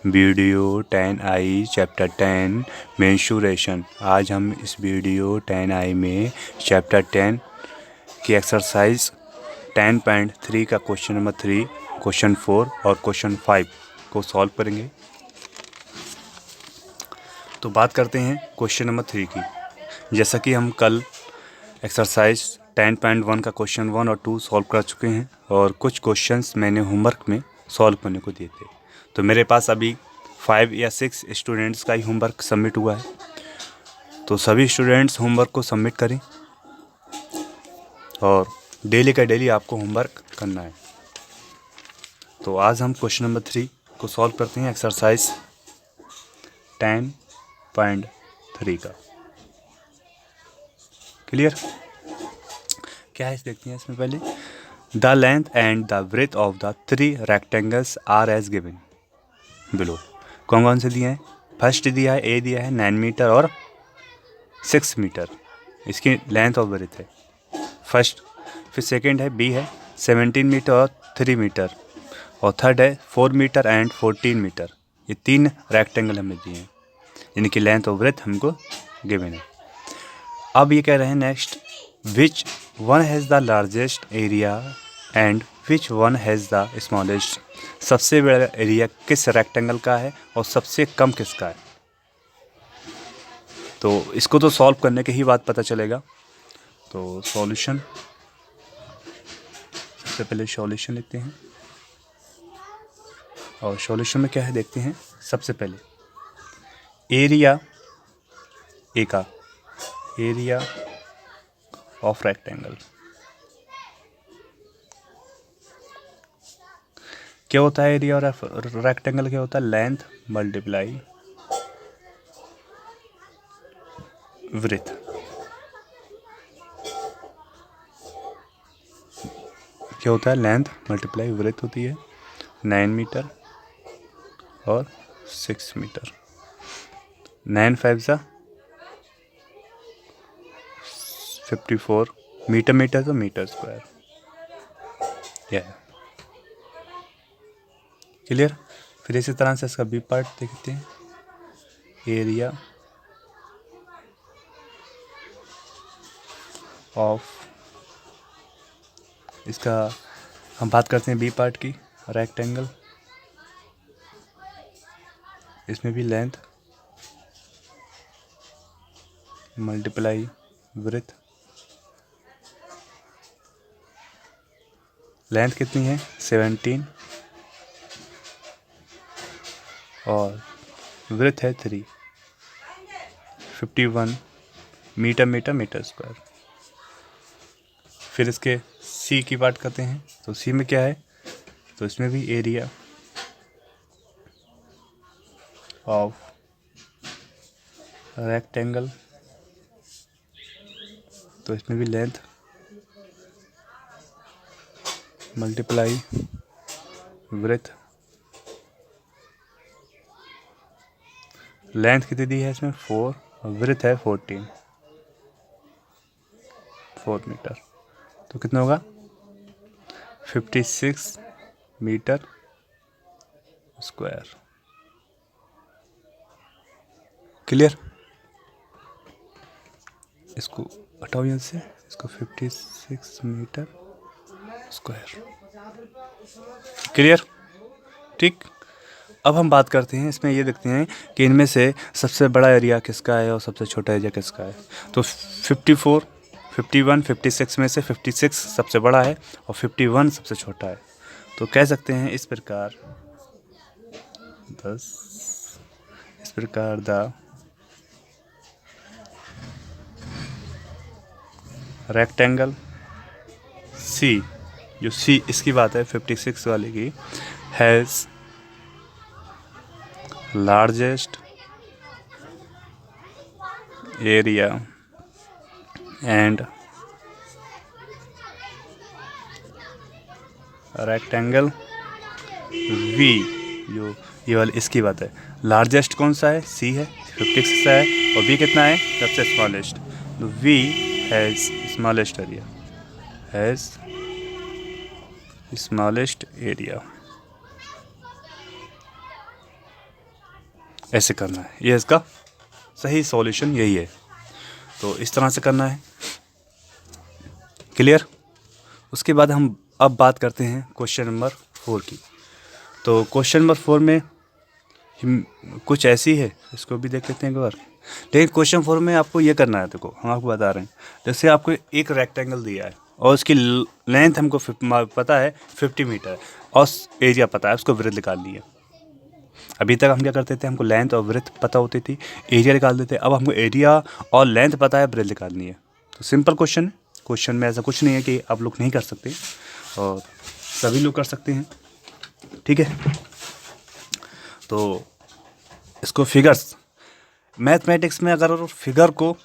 Video 10I chapter 10 mensuration. आज हम इस वीडियो 10I में चैप्टर 10 की एक्सरसाइज 10.3 का क्वेश्चन नंबर 3, क्वेश्चन 4 और क्वेश्चन 5 को सॉल्व करेंगे। तो बात करते हैं क्वेश्चन नंबर 3 की। जैसा कि हम कल एक्सरसाइज 10.1 का क्वेश्चन 1 और 2 सॉल्व कर चुके हैं और कुछ क्वेश्चंस मैंने होमवर्क में सॉल्व करने को दिए थे। तो मेरे पास अभी 5 या 6 स्टूडेंट्स का ही होमवर्क सबमिट हुआ है। तो सभी स्टूडेंट्स होमवर्क को सबमिट करें और डेली का डेली आपको होमवर्क करना है। तो आज हम क्वेश्चन नंबर 3 को सॉल्व करते हैं, एक्सरसाइज 10.3 का। क्लियर? क्या है देखते हैं इसमें पहले। The length and the breadth of the 3 rectangles are as given below. कौन कौन से दिए हैं? फर्स्ट दिया है, ए दिया है 9 मीटर और 6 मीटर इसकी लेंथ और ब्रेथ है फर्स्ट। फिर सेकंड है बी है 17 मीटर और 3 मीटर और थर्ड है 4 मीटर एंड 14 मीटर। ये 3 रेक्टेंगल हमें दिए हैं, इनकी लेंथ और ब्रेथ हमको गिवन है। अब ये कह रहे हैं next, which one has the largest area and which one has the smallest. सबसे बड़ा एरिया किस रेक्टेंगल का है और सबसे कम किसका है। तो इसको तो सॉल्व करने के ही बाद पता चलेगा। तो सॉल्यूशन, सबसे पहले सॉल्यूशन लिखते हैं और सॉल्यूशन में क्या है देखते हैं। सबसे पहले एरिया ए का, एरिया ऑफ रेक्टेंगल क्या होता है? एरिया ऑफ रेक्टेंगल क्या होता है? Length multiply breath. क्या होता है? लेंथ मल्टीप्लाई ब्रेथ होती है 9 मीटर और 6 मीटर। 9 5 सा 54 मीटर, मीटर तो मीटर स्क्वायर। यह क्लियर? फिर इसी तरह से इसका बी पार्ट देखते हैं। एरिया ऑफ, इसका हम बात करते हैं बी पार्ट की, रेक्टेंगल। इसमें भी लेंथ मल्टीप्लाई ब्रेथ। लेंथ कितनी है? 17 और ब्रेथ है 3, 51 मीटर, मीटर मीटर स्क्वायर। फिर इसके सी की बात करते हैं। तो सी में क्या है? तो इसमें भी एरिया ऑफ रेक्टेंगल, तो इसमें भी लेंथ मल्टीप्लाई ब्रेथ। लेंथ कितनी दी है इसमें? 4 और ब्रेथ है 14, 4 मीटर। तो कितना होगा? 56 मीटर स्क्वायर। क्लियर? इसको हटाओ यहाँ से, इसको 56 मीटर स्क्वायर। क्लियर? ठीक। अब हम बात करते हैं, इसमें ये देखते हैं कि इनमें से सबसे बड़ा एरिया किसका है और सबसे छोटा एरिया किसका है। तो 54, 51, 56 में से 56 सबसे बड़ा है और 51 सबसे छोटा है। तो कह सकते हैं इस प्रकार 10, इस प्रकार द रेक्टेंगल सी, जो सी इसकी बात है 56 वाले की, has largest area and rectangle V, जो ये वाली इसकी बात है। लार्जेस्ट कौन सा है? सी है, 56 है और वी कितना है? सबसे स्मॉलेस्ट। तो we has smallest area, has smallest area. ऐसे करना है, ये इसका सही सॉल्यूशन यही है। तो इस तरह से करना है। क्लियर। उसके बाद हम अब बात करते हैं क्वेश्चन नंबर 4 की। तो क्वेश्चन नंबर 4 में कुछ ऐसी है, इसको भी देख लेते हैं एक बार। लेकिन क्वेश्चन 4 में आपको ये करना है, देखो हम आपको बता रहे हैं, जैसे आपको एक रेक्टेंगल दिया है और उसकी लेंथ हमको पता है 50 मीटर और एरिया पता है, उसको वृत्त निकालनी है। अभी तक हम क्या करते थे, हमको लेंथ और वृत्त पता होती थी, एरिया निकाल देते। अब हमको एरिया और लेंथ पता है, वृत्त निकालनी है। तो सिंपल क्वेश्चन है। क्वेश्चन में ऐसा कुछ नहीं है कि आप लोग नहीं कर सकते, और सभी लोग कर सकते हैं। ठीक है। तो इसको फिगर्स, मैथमेटिक्स में अगर फिगर को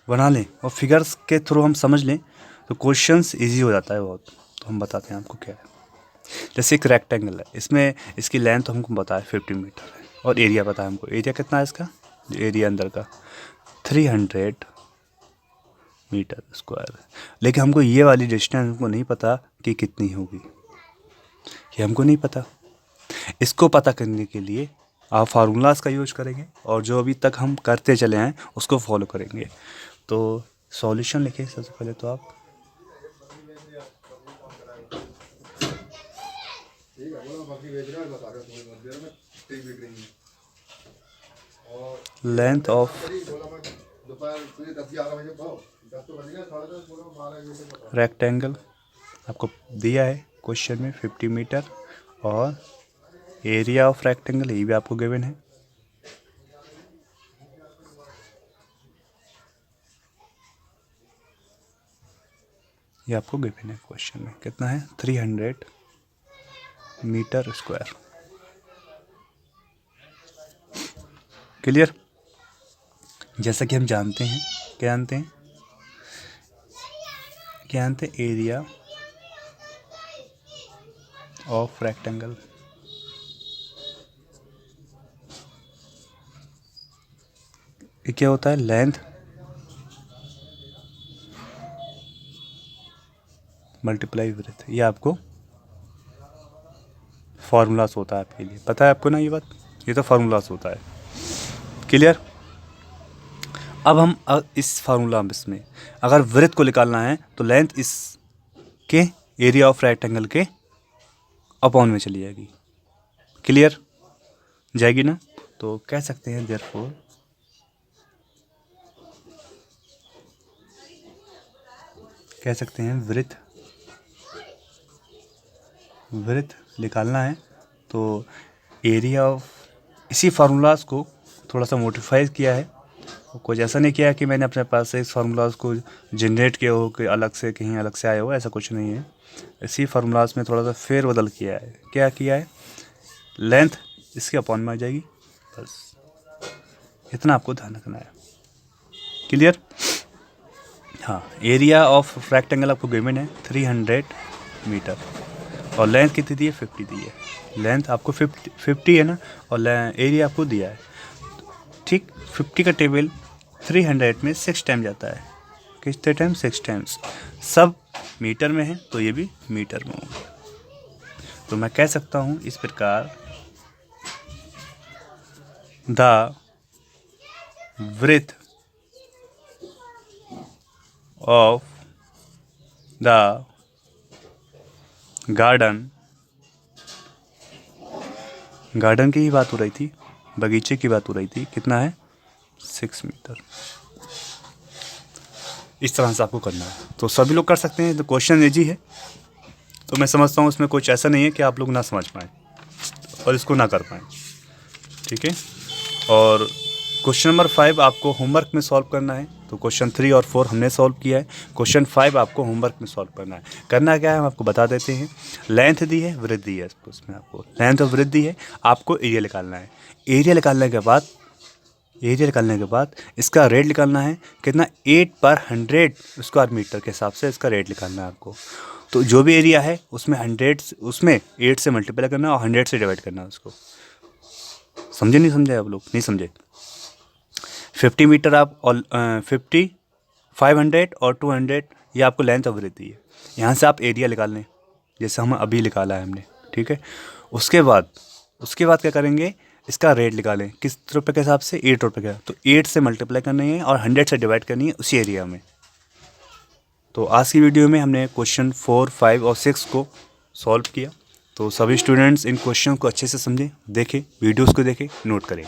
बना लें और फिगर्स के थ्रू हम समझ लें तो क्वेश्चंस इजी हो जाता है बहुत। तो हम बताते हैं आपको क्या है। जैसे एक रेक्टेंगल है, इसमें इसकी लेंथ हमको पता है 50 मीटर है और एरिया पता है हमको। एरिया कितना है इसका, एरिया अंदर का 300 मीटर स्क्वायर है। लेकिन हमको ये वाली डिस्टेंस हमको नहीं पता कि कितनी होगी, ये हमको नहीं पता। इसको पता करने के लिए आप फार्मूलाज का यूज करेंगे और जो अभी तक हम करते चले हैं उसको फॉलो करेंगे। तो सॉल्यूशन लिखिए सबसे पहले तो आप। लेंथ ऑफ रेक्टेंगल आपको दिया है क्वेश्चन में 50 मीटर, और एरिया ऑफ रेक्टेंगल ये भी आपको गिवन है। ये आपको गिवन है क्वेश्चन में, कितना है 300 मीटर स्क्वायर। क्लियर। जैसा कि हम जानते हैं, क्या जानते हैं, क्या जानते हैं, एरिया ऑफ रेक्टेंगल ये क्या होता है, लेंथ मल्टीप्लाई विड्थ। ये आपको फार्मूलास होता है, आपके लिए पता है आपको ना ये बात, ये तो फार्मूलास होता है। क्लियर। अब हम इस फार्मूला में अगर वृत्त को निकालना है तो लेंथ इस के एरिया ऑफ रेक्टेंगल के अपॉन में चली जाएगी। क्लियर जाएगी ना। तो कह सकते हैं देयरफॉर कह सकते हैं वृत्त निकालना है तो एरिया ऑफ, इसी फार्मूलाज को थोड़ा सा मॉडिफाई किया है। कुछ ऐसा नहीं किया कि मैंने अपने पास से इस फार्मूलाज को जनरेट किया हो कि अलग से कहीं अलग से आया हो, ऐसा कुछ नहीं है। इसी फार्मूलाज में थोड़ा सा फेरबदल किया है। क्या किया है, लेंथ इसके अपॉन में आ जाएगी, बस इतना आपको ध्यान रखना है। क्लियर। हाँ, एरिया ऑफ रेक्टेंगल आपको गिवन है 300 मीटर और लेंथ कितनी दी है, 50 दी है। लेंथ आपको 50 है ना, और एरिया आपको दिया है। ठीक, 50 का टेबल 300 में 6 टाइम जाता है। कितने टाइम, 6 टाइम्स। सब मीटर में है तो ये भी मीटर में होगा। तो मैं कह सकता हूँ इस प्रकार, the width of the garden की ही बात हो रही थी, बगीचे की बात हो रही थी, कितना है 6 मीटर। इस तरह से आपको करना है। तो सभी लोग कर सकते हैं। तो क्वेश्चन इजी है, तो मैं समझता हूँ उसमें कुछ ऐसा नहीं है कि आप लोग ना समझ पाएँ और इसको ना कर पाएँ। ठीक है। और क्वेश्चन नंबर 5 आपको होमवर्क में सॉल्व करना है। तो क्वेश्चन 3 और 4 हमने सॉल्व किया है, क्वेश्चन 5 आपको होमवर्क में सॉल्व करना है। करना क्या है हम आपको बता देते हैं। लेंथ दी है, वृत्त दी है, उसमें आपको लेंथ और वृत्त दी है, आपको एरिया निकालना है। एरिया निकालने के बाद इसका रेट निकालना है, कितना 8/100 स्क्वायर मीटर के हिसाब से इसका रेट निकालना है आपको। तो जो भी एरिया है उसमें 8 से मल्टीप्लाई करना है और 100 से डिवाइड करना है उसको। समझे नहीं समझे आप लोग, नहीं समझे। 50 मीटर आप और 50, 500 और 200 ये आपको लेंथ और वृत्त दी है। यहाँ से आप एरिया निकाल लें, जैसे हम अभी निकाला है हमने। ठीक है। उसके बाद क्या करेंगे, इसका रेट निकालें किस रुपये के हिसाब से, 8 रुपये का। तो 8 से मल्टीप्लाई करनी है और 100 से डिवाइड करनी है उसी एरिया में। तो आज की वीडियो में हमने क्वेश्चन 4, 5 और 6 को सॉल्व किया। तो सभी स्टूडेंट्स इन क्वेश्चन को अच्छे से समझें, देखें, वीडियोस को देखें, नोट करें।